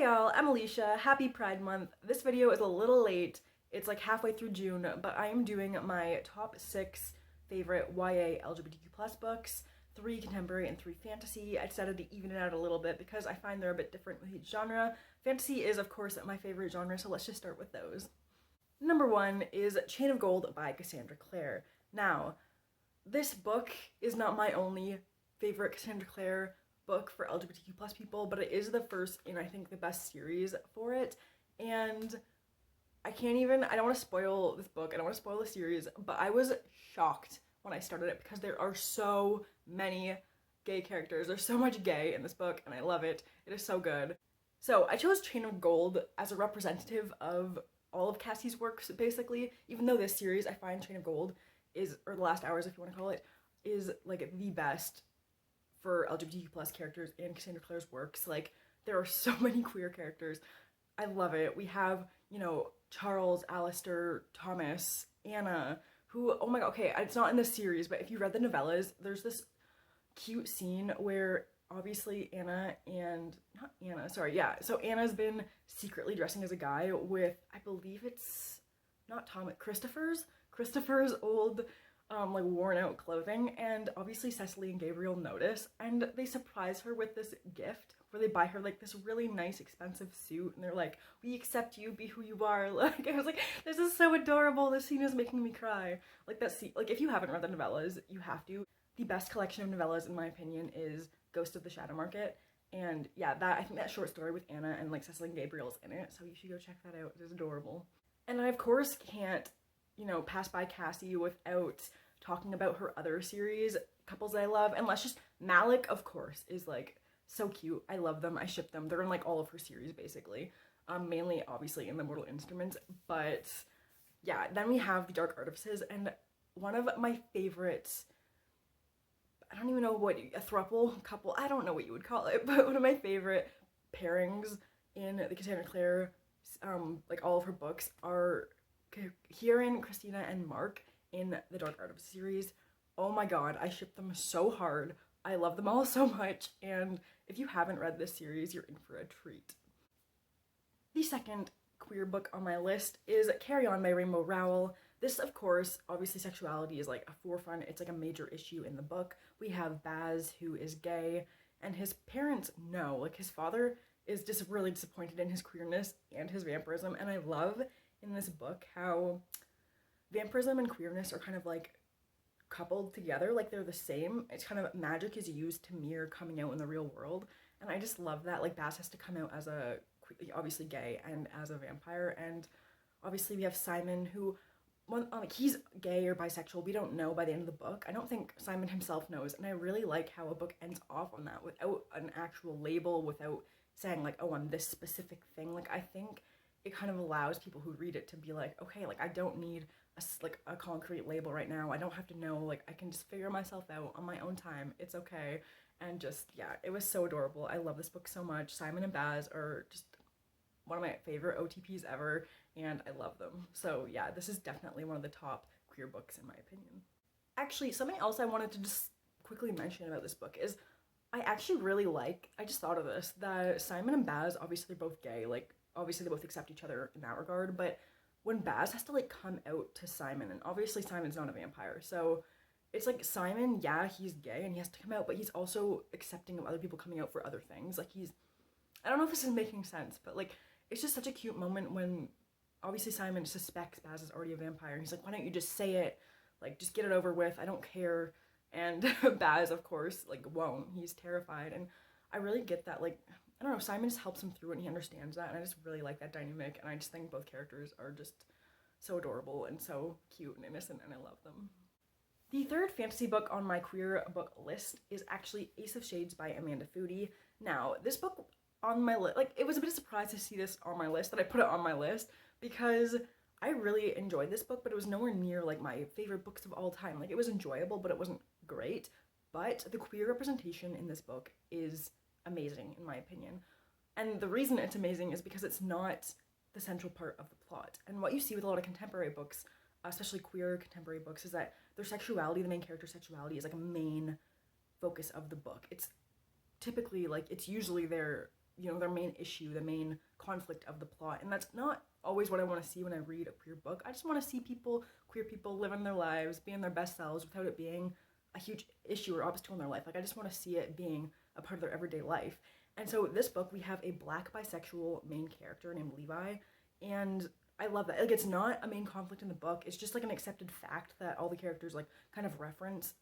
y'all, I'm Alicia. Happy Pride Month. This video is a little late. It's like halfway through June, but I am doing my top 6 favorite YA LGBTQ plus books, 3 contemporary and 3 fantasy. I decided to even it out a little bit because I find they're a bit different with each genre. Fantasy is, of course, my favorite genre, so let's just start with those. Number 1 is Chain of Gold by Cassandra Clare. Now, this book is not my only favorite Cassandra Clare book for LGBTQ plus people, but it is the first in, I think, the best series for it. And I don't want to spoil this book, I don't want to spoil the series, but I was shocked when I started it because there are so many gay characters. There's so much gay in this book, and I love it. It is so good. So I chose Chain of Gold as a representative of all of Cassie's works, basically, even though this series, I find Chain of Gold is, or The Last Hours if you want to call it, is like the best for LGBTQ plus characters in Cassandra Clare's works. Like, there are so many queer characters. I love it. We have, you know, Charles, Alistair, Thomas, Anna, who, oh my god, okay, it's not in this series, but if you read the novellas, there's this cute scene where obviously so Anna's been secretly dressing as a guy with, I believe it's not Thomas, Christopher's old like worn out clothing, and obviously Cecily and Gabriel notice and they surprise her with this gift where they buy her like this really nice expensive suit, and they're like, we accept you, be who you are. Like, I was like, this is so adorable. This scene is making me cry. Like, that scene, like, if you haven't read the novellas, you have to. The best collection of novellas, in my opinion, is Ghost of the Shadow Market, and yeah, that, I think that short story with Anna and like Cecily and Gabriel is in it, so you should go check that out. It is adorable. And I of course can't, you know, pass by Cassie without talking about her other series couples that I love, and let's just, Malik, of course, is like so cute. I love them. I ship them. They're in like all of her series basically, mainly obviously in the Mortal Instruments, but yeah, then we have the Dark Artifices, and one of my favorites, I don't even know what, a throuple couple, I don't know what you would call it, but one of my favorite pairings in the Cassandra Clare, like all of her books, are Kieran, Christina, and Mark in the Dark Artifices series. Oh my god, I ship them so hard. I love them all so much, and if you haven't read this series, you're in for a treat. The second queer book on my list is Carry On by Rainbow Rowell. This, of course, obviously sexuality is like a forefront, it's like a major issue in the book. We have Baz, who is gay, and his parents know, like his father is just really disappointed in his queerness and his vampirism, and I love in this book how vampirism and queerness are kind of like coupled together, like they're the same. It's kind of, magic is used to mirror coming out in the real world, and I just love that. Like, Baz has to come out as a, obviously gay, and as a vampire, and obviously we have Simon, who, like, he's gay or bisexual, we don't know by the end of the book. I don't think Simon himself knows, and I really like how a book ends off on that without an actual label, without saying like, oh, I'm this specific thing. Like, I think it kind of allows people who read it to be like, okay, like, I don't need a concrete label right now. I don't have to know, like, I can just figure myself out on my own time. It's okay. And just, yeah, it was so adorable. I love this book so much. Simon and Baz are just one of my favorite OTPs ever, and I love them. So yeah, this is definitely one of the top queer books in my opinion. Actually, something else I wanted to just quickly mention about this book is I actually really like, I just thought of this, that Simon and Baz, obviously they're both gay, like obviously they both accept each other in that regard, but when Baz has to like come out to Simon, and obviously Simon's not a vampire, so it's like Simon, yeah, he's gay and he has to come out, but he's also accepting of other people coming out for other things. Like, he's, I don't know if this is making sense, but like, it's just such a cute moment when obviously Simon suspects Baz is already a vampire, and he's like, why don't you just say it, like, just get it over with, I don't care. And Baz, of course, like, won't. He's terrified, and I really get that. Like, I don't know, Simon just helps him through it, and he understands that, and I just really like that dynamic, and I just think both characters are just so adorable and so cute and innocent, and I love them. The third fantasy book on my queer book list is actually Ace of Shades by Amanda Foody. Now, this book on my list, like, it was a bit of a surprise to see this on my list, that I put it on my list, because I really enjoyed this book, but it was nowhere near like my favorite books of all time. Like, it was enjoyable, but it wasn't great. But the queer representation in this book is amazing, in my opinion. And the reason it's amazing is because it's not the central part of the plot. And what you see with a lot of contemporary books, especially queer contemporary books, is that their sexuality, the main character's sexuality, is like a main focus of the book. It's typically like, it's usually their their main issue, the main conflict of the plot. And that's not always what I want to see when I read a queer book. I just want to see queer people living their lives, being their best selves without it being a huge issue or obstacle in their life. Like, I just want to see it being a part of their everyday life. And so this book, we have a Black bisexual main character named Levi, and I love that. Like, it's not a main conflict in the book. It's just like an accepted fact that all the characters like kind of reference.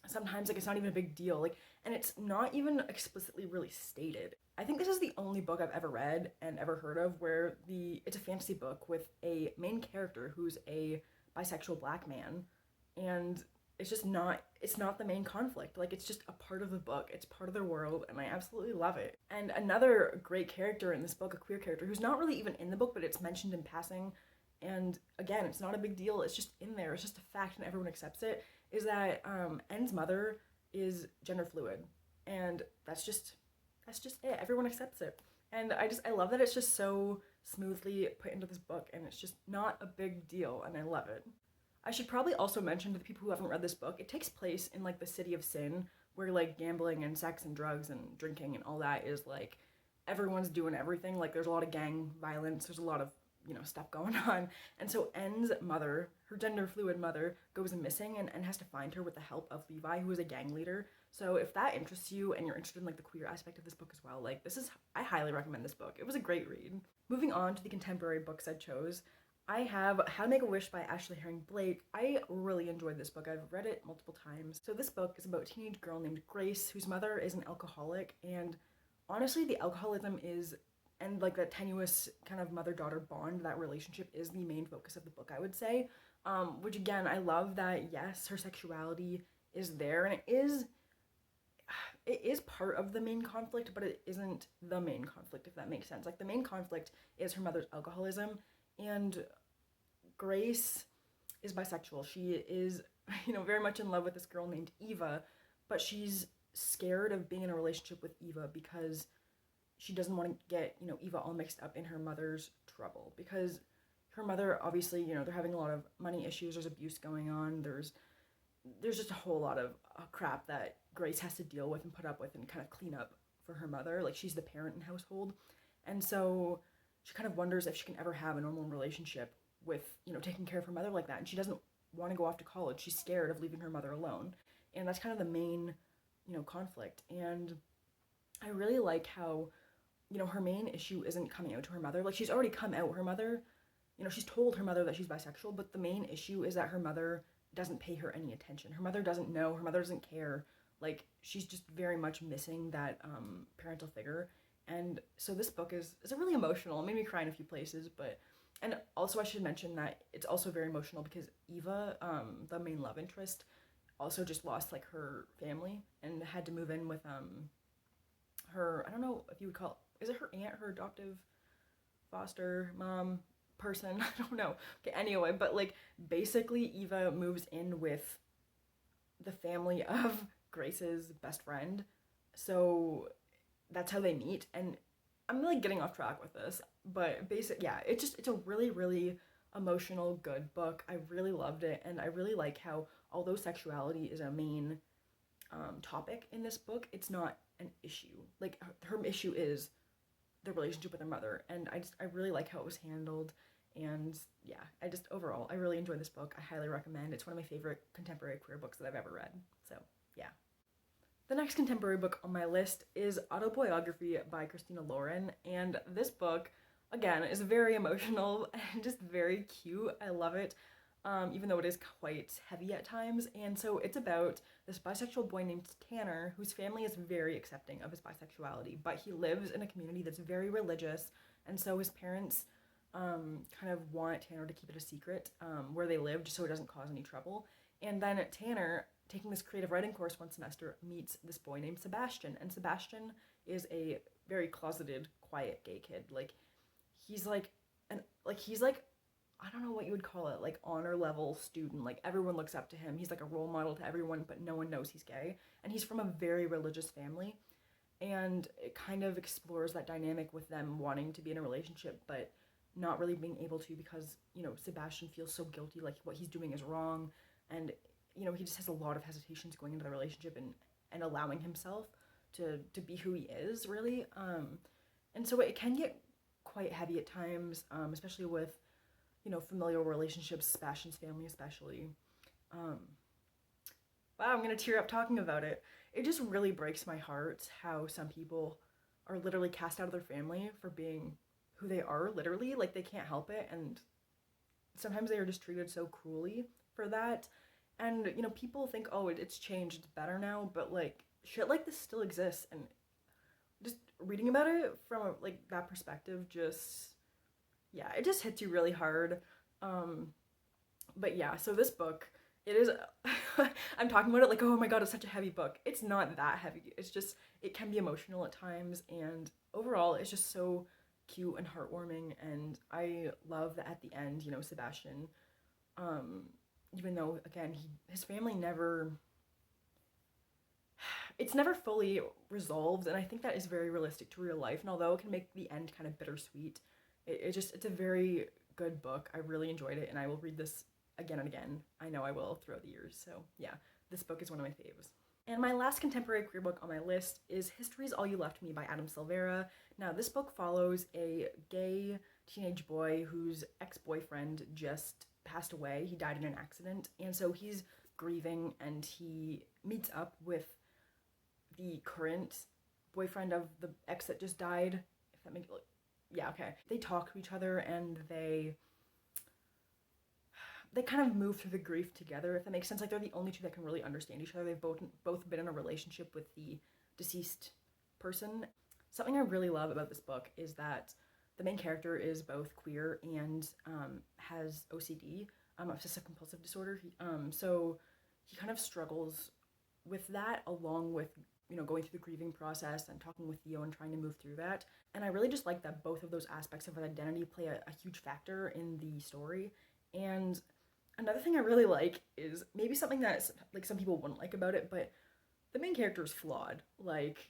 Sometimes like it's not even a big deal. Like, and it's not even explicitly really stated. I think this is the only book I've ever read and ever heard of where it's a fantasy book with a main character who's a bisexual Black man, and it's not the main conflict. Like, it's just a part of the book. It's part of their world, and I absolutely love it. And another great character in this book, a queer character, who's not really even in the book, but it's mentioned in passing, and again, it's not a big deal. It's just in there. It's just a fact, and everyone accepts it, is that N's mother is gender fluid. And that's just it. Everyone accepts it. And I love that it's just so smoothly put into this book, and it's just not a big deal, and I love it. I should probably also mention to the people who haven't read this book, it takes place in like the city of sin, where like gambling and sex and drugs and drinking and all that is like everyone's doing everything. Like, there's a lot of gang violence, there's a lot of stuff going on. And so N's mother, her gender fluid mother, goes missing, and has to find her with the help of Levi, who is a gang leader. So if that interests you and you're interested in like the queer aspect of this book as well, like I highly recommend this book. It was a great read. Moving on to the contemporary books I chose, I have How to Make a Wish by Ashley Herring Blake. I really enjoyed this book. I've read it multiple times. So this book is about a teenage girl named Grace, whose mother is an alcoholic, and honestly the alcoholism and like that tenuous kind of mother-daughter bond, that relationship is the main focus of the book, I would say. Which again, I love that, yes, her sexuality is there, and it is part of the main conflict, but it isn't the main conflict, if that makes sense. Like, the main conflict is her mother's alcoholism, and Grace is bisexual. She is, very much in love with this girl named Eva, but she's scared of being in a relationship with Eva because she doesn't want to get, Eva all mixed up in her mother's trouble, because her mother, obviously, they're having a lot of money issues, there's abuse going on, there's just a whole lot of crap that Grace has to deal with and put up with and kind of clean up for her mother. Like, she's the parent in the household, and so she kind of wonders if she can ever have a normal relationship with, taking care of her mother like that. And she doesn't want to go off to college. She's scared of leaving her mother alone. And that's kind of the main, conflict. And I really like how, her main issue isn't coming out to her mother. Like, she's already come out. Her mother, she's told her mother that she's bisexual, but the main issue is that her mother doesn't pay her any attention. Her mother doesn't know. Her mother doesn't care. Like, she's just very much missing that parental figure. And so this book is really emotional. It made me cry in a few places, and also I should mention that it's also very emotional because Eva, the main love interest, also just lost like her family and had to move in with her, I don't know if you would call, is it her aunt, her adoptive foster mom person? I don't know. Okay, anyway, but like basically Eva moves in with the family of Grace's best friend. So that's how they meet, and I'm like getting off track with this, but it's a really, really emotional, good book. I really loved it, and I really like how, although sexuality is a main topic in this book, it's not an issue. Like, her issue is the relationship with her mother, and I really like how it was handled, and yeah, overall, I really enjoyed this book. I highly recommend. It's one of my favorite contemporary queer books that I've ever read, so yeah. The next contemporary book on my list is Autoboyography by Christina Lauren, and this book, again, is very emotional and just very cute. I love it, even though it is quite heavy at times. And so it's about this bisexual boy named Tanner, whose family is very accepting of his bisexuality, but he lives in a community that's very religious, and so his parents kind of want Tanner to keep it a secret where they live, just so it doesn't cause any trouble. And then Tanner, taking this creative writing course one semester, meets this boy named Sebastian, and Sebastian is a very closeted, quiet gay kid. He's like I don't know what you would call it, like honor level student. Like, everyone looks up to him. He's like a role model to everyone, but no one knows he's gay. And he's from a very religious family, and it kind of explores that dynamic with them wanting to be in a relationship, but not really being able to because, Sebastian feels so guilty, like what he's doing is wrong, and he just has a lot of hesitations going into the relationship and allowing himself to be who he is, really. And so it can get quite heavy at times, especially with, you know, familial relationships, Sebastian's family especially. Wow, I'm gonna tear up talking about it. It just really breaks my heart how some people are literally cast out of their family for being who they are, literally. Like, they can't help it, and sometimes they are just treated so cruelly for that. And, you know, people think, oh, it's changed, it's better now, but, like, shit like this still exists, and just reading about it from, like, that perspective just, yeah, it just hits you really hard. But yeah, so this book, it is, I'm talking about it like, oh my god, it's such a heavy book. It's not that heavy. It's just, it can be emotional at times, and overall, it's just so cute and heartwarming, and I love that at the end, you know, Sebastian, even though, again, his family never, it's never fully resolved, and I think that is very realistic to real life, and although it can make the end kind of bittersweet, it's a very good book. I really enjoyed it, and I will read this again and again. I know I will throughout the years, so yeah, this book is one of my faves. And my last contemporary queer book on my list is Histories, All You Left Me by Adam Silvera. Now, this book follows a gay teenage boy whose ex-boyfriend just passed away. He died in an accident, and so he's grieving, and he meets up with the current boyfriend of the ex that just died, if that makes, yeah, okay. They talk to each other, and they kind of move through the grief together, if that makes sense. Like, they're the only two that can really understand each other. They've both been in a relationship with the deceased person. Something I really love about this book is that the main character is both queer and has OCD, obsessive compulsive disorder. So he kind of struggles with that, along with, you know, going through the grieving process and talking with Theo and trying to move through that. And I really just like that both of those aspects of his identity play a huge factor in the story. And another thing I really like is maybe something that, like, some people wouldn't like about it, but the main character is flawed. Like,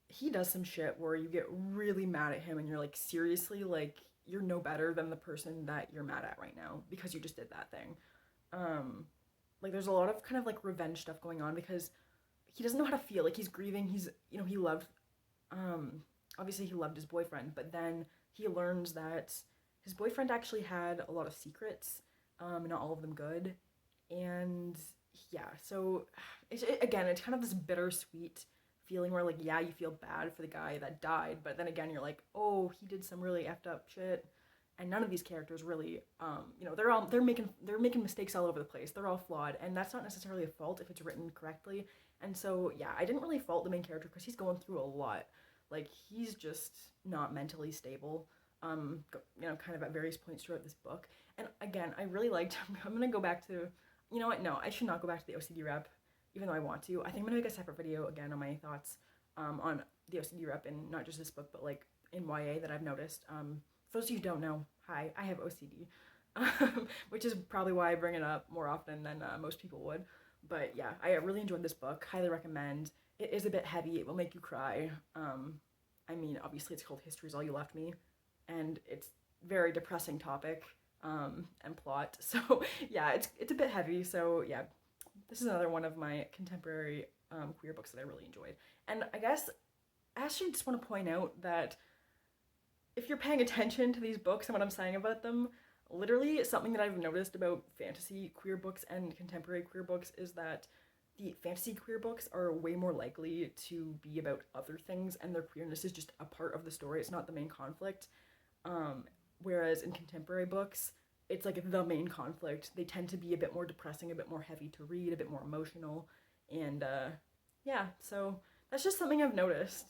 he does some shit where you get really mad at him, and you're like, seriously, like, you're no better than the person that you're mad at right now because you just did that thing. Like, there's a lot of kind of like revenge stuff going on because he doesn't know how to feel. Like, he's grieving. He's, you know, he loved, obviously he loved his boyfriend, but then he learns that his boyfriend actually had a lot of secrets, not all of them good. And yeah, so again, it's kind of this bittersweet feeling where, like, yeah, you feel bad for the guy that died, but then again, you're like, oh, he did some really effed up shit. And none of these characters really, you know, they're making mistakes all over the place. They're all flawed, and that's not necessarily a fault if it's written correctly. And so, yeah, I didn't really fault the main character because he's going through a lot. Like, he's just not mentally stable, you know, kind of at various points throughout this book. And again, I really liked, I'm gonna go back to, you know what, no, I should not go back to the OCD rep, even though I want to. I think I'm gonna make a separate video again on my thoughts on the OCD rep, and not just this book, but like in YA that I've noticed. For those of you who don't know, hi, I have OCD, which is probably why I bring it up more often than most people would. But yeah, I really enjoyed this book, highly recommend. It is a bit heavy, it will make you cry. I mean, obviously it's called Histories, All You Left Me, and it's very depressing topic and plot. So yeah, it's a bit heavy. So yeah, this is another one of my contemporary queer books that I really enjoyed. And I guess I actually just want to point out that if you're paying attention to these books and what I'm saying about them, literally something that I've noticed about fantasy queer books and contemporary queer books is that the fantasy queer books are way more likely to be about other things, and their queerness is just a part of the story. It's not the main conflict. Whereas in contemporary books, it's like the main conflict. They tend to be a bit more depressing, a bit more heavy to read, a bit more emotional. And yeah, so that's just something I've noticed.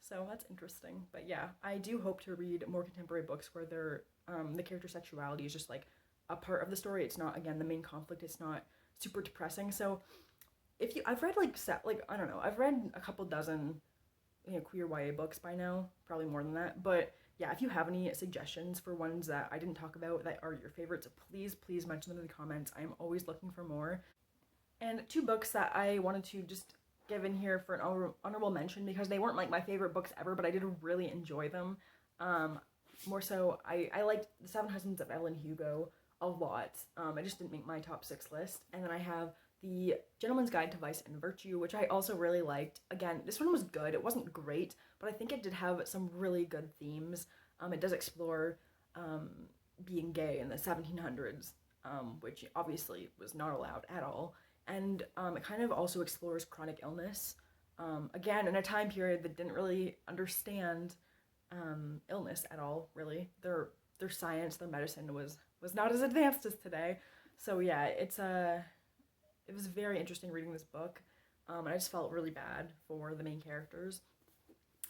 So that's interesting. But yeah, I do hope to read more contemporary books where the character sexuality is just like a part of the story. It's not, again, the main conflict. It's not super depressing. So I've read I don't know, I've read a couple dozen, you know, queer YA books by now, probably more than that. But yeah, if you have any suggestions for ones that I didn't talk about that are your favorites, please mention them in the comments. I'm always looking for more. And two books that I wanted to just give in here for an honorable mention, because they weren't like my favorite books ever, but I did really enjoy them. More so, I liked The Seven Husbands of Evelyn Hugo a lot. It just didn't make my top 6 list. And then I have The Gentleman's Guide to Vice and Virtue, which I also really liked. Again, this one was good. It wasn't great, but I think it did have some really good themes. It does explore being gay in the 1700s, which obviously was not allowed at all. And it kind of also explores chronic illness. Again, in a time period that didn't really understand illness at all, really. Their science, their medicine was not as advanced as today. So yeah, it was very interesting reading this book. And I just felt really bad for the main characters.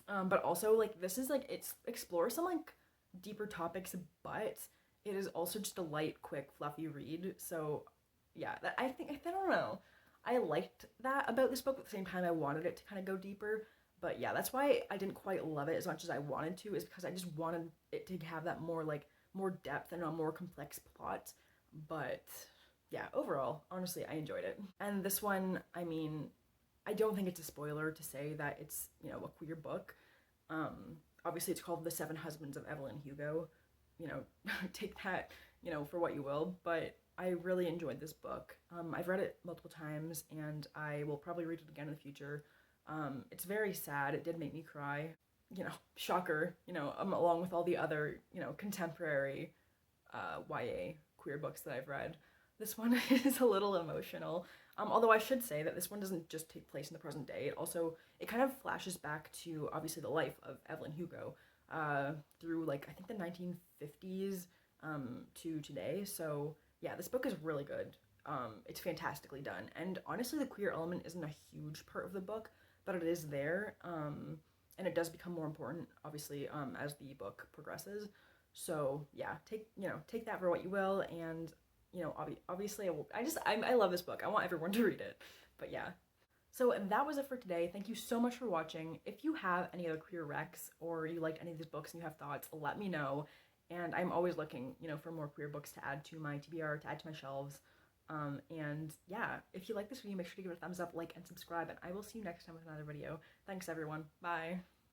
But also, like, this is like, it explores some like deeper topics, but it is also just a light, quick, fluffy read. So yeah, that I don't know. I liked that about this book, but at the same time I wanted it to kind of go deeper. But yeah, that's why I didn't quite love it as much as I wanted to, is because I just wanted it to have that more depth and a more complex plot. But yeah, overall, honestly, I enjoyed it. And this one, I mean, I don't think it's a spoiler to say that it's, a queer book. Obviously it's called The Seven Husbands of Evelyn Hugo. Take that, for what you will, but I really enjoyed this book. I've read it multiple times and I will probably read it again in the future. It's very sad. It did make me cry. Shocker, along with all the other, contemporary YA queer books that I've read. This one is a little emotional. Although I should say that this one doesn't just take place in the present day. It kind of flashes back to, obviously, the life of Evelyn Hugo through, like, I think the 1950s to today. So yeah, this book is really good. It's fantastically done. And honestly, the queer element isn't a huge part of the book, but it is there. And it does become more important, obviously, as the book progresses. So yeah, take that for what you will. And obviously, I love this book. I want everyone to read it. But yeah. So that was it for today. Thank you so much for watching. If you have any other queer recs or you liked any of these books and you have thoughts, let me know. And I'm always looking, for more queer books to add to my TBR, to add to my shelves. And yeah, if you like this video, make sure to give it a thumbs up, like, and subscribe. And I will see you next time with another video. Thanks, everyone. Bye.